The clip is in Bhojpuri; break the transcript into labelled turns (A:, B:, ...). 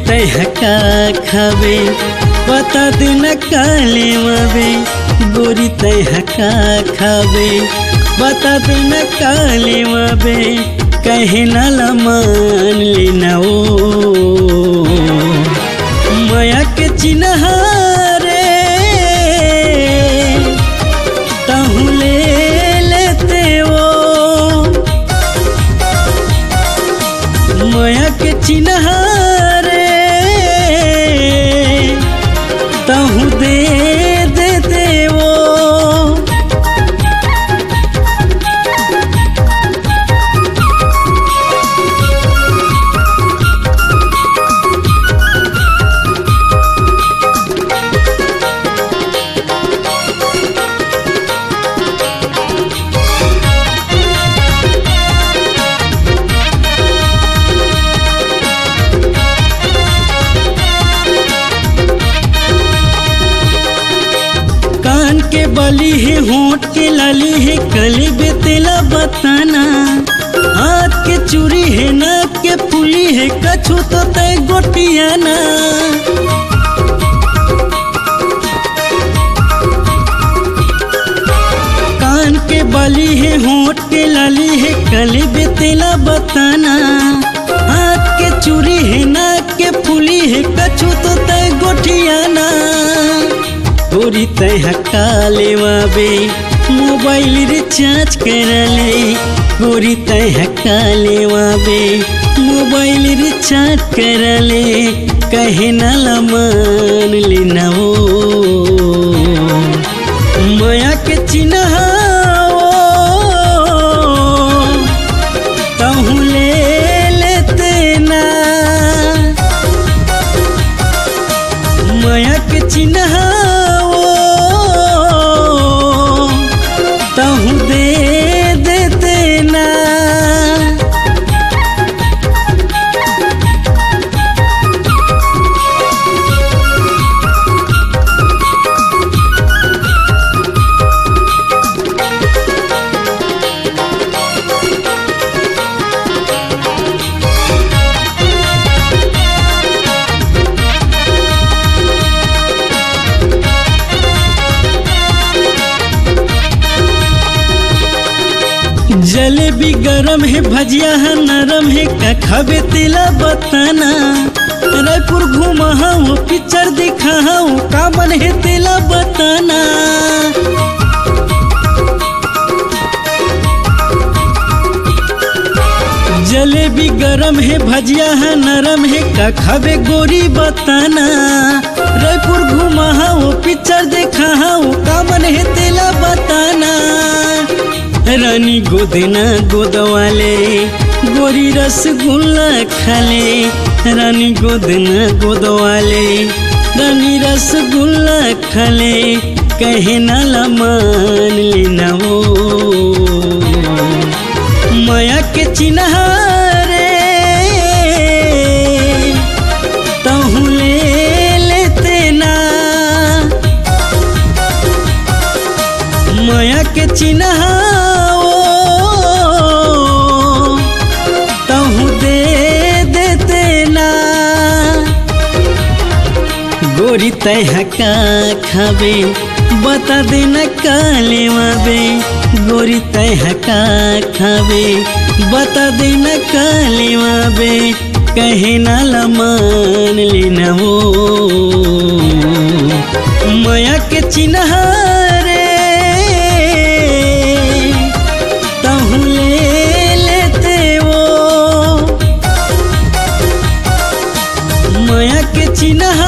A: तय का खावे बता देना काले मावे गोरी तय का खावे बता देना काले मावे कहे न मान लेना ओ माया के चिन्ह रे तहु ले लेते ओ माया के चिन्ह रे तहु दे देते ओ के बली है होंठ के लाली है कली बेतेला बताना हाथ के चूड़ी है नाक के फूली है कछु तो तय गोटियाना कान के बली है होंठ के लाली है कली बेतेला बताना हाथ के चूड़ी है नाक के फूली है कछु तो तय गोटियाना गोरी तय काले मावे मोबाइल रिचार्ज करले गोरी तय काले मावे मोबाइल रिचार्ज करले कहे न मान लेना ओ माया के चिन्ह तहु ले लेते ना माया के चिन्ह तहु दे देते ना जलेबी गरम है भजिया है नरम है का खावे तेला बताना रायपुर घूमा हूँ पिक्चर दिखा हूँ का मन है तेला बताना जलेबी गरम है भजिया है नरम है का खावे गोरी बताना रायपुर घूमा हूँ पिक्चर देखा हूँ का मन है तेला बताना रानी गोदना गोदवाले गोरी रसगुल्ला खाले रानी गोदना गोदवाले रानी रसगुल्ला खाले कहे न मान लेना ओ माया के चिन्ह रे तहु ले लेते ना माया के चिन्ह गोरी तय का खावे बता देना काले मावे गोरी तय का खावे बता देना काले मावे कहे न मान लेना ओ माया के चिन्ह रे तहु ले लेते ओ माया के चिन्ह